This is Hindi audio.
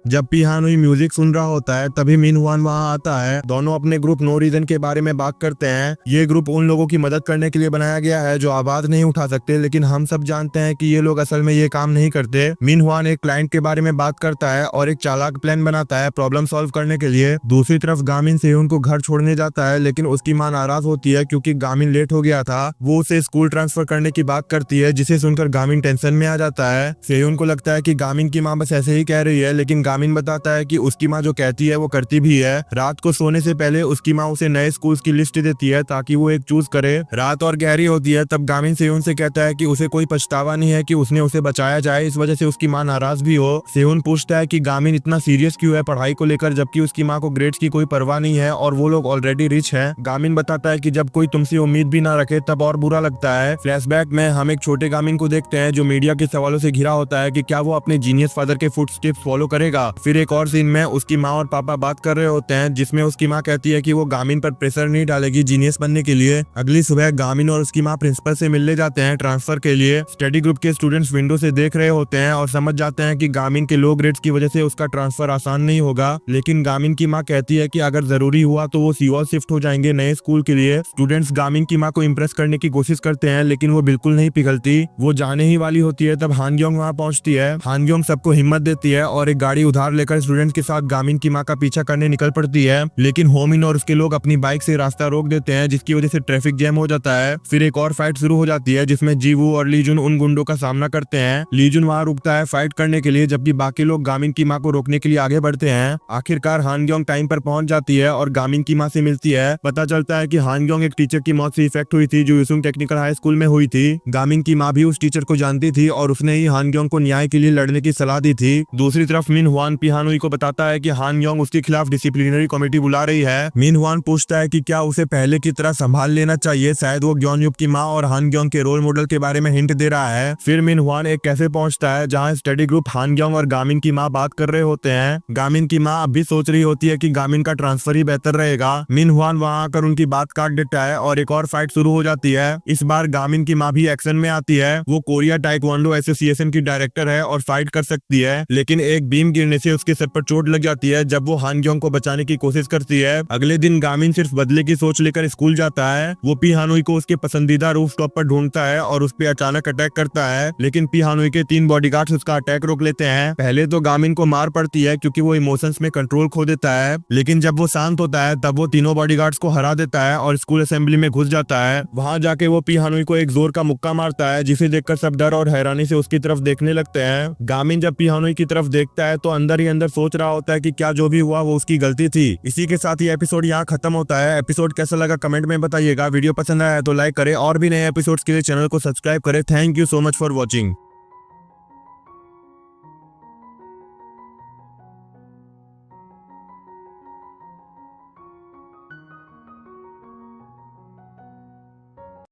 जब पिहानुई म्यूजिक सुन रहा होता है तभी मिन हुआन वहाँ आता है। दोनों अपने ग्रुप नो रीजन के बारे में बात करते हैं। ये ग्रुप उन लोगों की मदद करने के लिए बनाया गया है जो आवाज नहीं उठा सकते, लेकिन हम सब जानते हैं कि ये लोग असल में ये काम नहीं करते। मिन हुआन एक क्लाइंट के बारे में बात करता है और एक चालाक प्लान बनाता है प्रॉब्लम सॉल्व करने के लिए। दूसरी तरफ गामिन सेहुन को घर छोड़ने जाता है, लेकिन उसकी माँ नाराज होती है क्योंकि गामिन लेट हो गया था। वो उसे स्कूल ट्रांसफर करने की बात करती है, जिसे सुनकर गामिन टेंशन में आ जाता है। सेहुन को लगता है कि गामिन की माँ बस ऐसे ही कह रही है, लेकिन गामिन बताता है कि उसकी माँ जो कहती है वो करती भी है। रात को सोने से पहले उसकी माँ उसे नए स्कूल्स की लिस्ट देती है ताकि वो एक चूज करे। रात और गहरी होती है तब गामिन सेहुन से कहता है कि उसे कोई पछतावा नहीं है कि उसने उसे बचाया जाए, इस वजह से उसकी माँ नाराज भी हो। सेहुन पूछता है कि गामिन इतना सीरियस क्यों है पढ़ाई को लेकर, जबकि उसकी माँ को ग्रेड्स की कोई परवाह नहीं है और वो लोग ऑलरेडी रिच हैं। गामिन बताता है कि जब कोई तुमसे उम्मीद भी ना रखे तब और बुरा लगता है। फ्लैशबैक में हम एक छोटे गामिन को देखते हैं जो मीडिया के सवालों से घिरा होता है कि क्या वो अपने जीनियस फादर के फुटस्टेप्स फॉलो करेगा। फिर एक और सीन में उसकी माँ और पापा बात कर रहे होते हैं, जिसमें उसकी माँ कहती है कि वो गामिन पर प्रेशर नहीं डालेगी जीनियस बनने के लिए। अगली सुबह गामिन और उसकी माँ प्रिंसिपल से मिलने जाते हैं ट्रांसफर के लिए। स्टडी ग्रुप के स्टूडेंट्स विंडो से देख रहे होते हैं और समझ जाते हैं कि गामिन के लो ग्रेड्स की वजह से उसका ट्रांसफर आसान नहीं होगा, लेकिन गामिन की माँ कहती है कि अगर जरूरी हुआ तो वो सियोल शिफ्ट हो जाएंगे नए स्कूल के लिए। स्टूडेंट्स गामिन की माँ को इम्प्रेस करने की कोशिश करते हैं, लेकिन वो बिल्कुल नहीं पिघलती। वो जाने ही वाली होती है तब हानग्योंग वहाँ पहुँचती है। हानग्योंग सबको हिम्मत देती है और एक गाड़ी उधार लेकर स्टूडेंट्स के साथ गामिन की माँ का पीछा करने निकल पड़ती है, लेकिन होमिन और उसके लोग अपनी बाइक से रास्ता रोक देते हैं, जिसकी वजह से ट्रैफिक जैम हो जाता है। फिर एक और फाइट शुरू हो जाती है जिसमें जीवू और लीजुन उन गुंडों का सामना करते हैं। लीजुन वहाँ रुकता है फाइट करने के लिए, जबकि बाकी लोग गामिन की माँ को रोकने के लिए आगे बढ़ते हैं। आखिरकार हानग्योंग टाइम पर पहुंच जाती है और गामिन की माँ से मिलती है। पता चलता है कि हानग्योंग एक टीचर की मौत से इफेक्ट हुई थी जो यूसुंग टेक्निकल हाई स्कूल में हुई थी। गामिन की माँ भी उस टीचर को जानती थी और उसने ही हानग्योंग को न्याय के लिए लड़ने की सलाह दी थी। दूसरी तरफ मिन हुआन पिहानुई को बताता है कि हानग्योंग उसके खिलाफ डिसिप्लिनरी कमेटी बुला रही है। मिन हुआन पूछता है कि क्या उसे पहले की तरह संभाल लेना चाहिए, शायद वो ग्योनयुप की माँ और हानग्योंग के रोल मॉडल के बारे में हिंट दे रहा है। फिर मिन हुआन एक कैफे पहुंचता है जहां स्टडी ग्रुप हानग्योंग और गामिन की माँ बात कर रहे होते हैं। गामिन की माँ अब भी सोच रही होती है कि गामिन का ट्रांसफर ही बेहतर रहेगा। मिन हुआन वहां आकर उनकी बात काट देता है और एक और फाइट शुरू हो जाती है। इस बार गामिन की माँ भी एक्शन में आती है। वो कोरिया टाइक्वांडो एसोसिएशन की डायरेक्टर है और फाइट कर सकती है, लेकिन एक बीम गिरने से उसके सर पर चोट लग जाती है जब वो हानग्योंग को बचाने की कोशिश करती है। अगले दिन गामिन सिर्फ बदले की सोच लेकर स्कूल जाता है। वो पिहानुई को उसके पसंदीदा रूफटॉप पर ढूंढता है और उस पर अचानक अटैक करता है, लेकिन पिहानुई के 3 बॉडीगार्ड्स उसका अटैक रोक लेते हैं। पहले तो गामिन को मार पड़ती है क्योंकि वो इमोशंस में कंट्रोल खो देता है, लेकिन जब वो शांत होता है तब वो तीनों बॉडीगार्ड्स को हरा देता है और स्कूल असेंबली में घुस जाता है। वहां जाके वो पिहानुई को एक जोर का मुक्का मारता है, जिसे देखकर सब डर और हैरानी से उसकी तरफ देखने लगते हैं। गामिन जब पिहानुई की तरफ देखता है तो अंदर ही अंदर सोच रहा होता है कि क्या जो भी हुआ वो उसकी गलती थी। इसी के साथ ये एपिसोड यहाँ खत्म होता है। एपिसोड कैसा लगा कमेंट में बताइएगा। वीडियो पसंद आया तो लाइक करें और भी नए एपिसोड्स के लिए चैनल को सब्सक्राइब करें। Thank you so much for watching.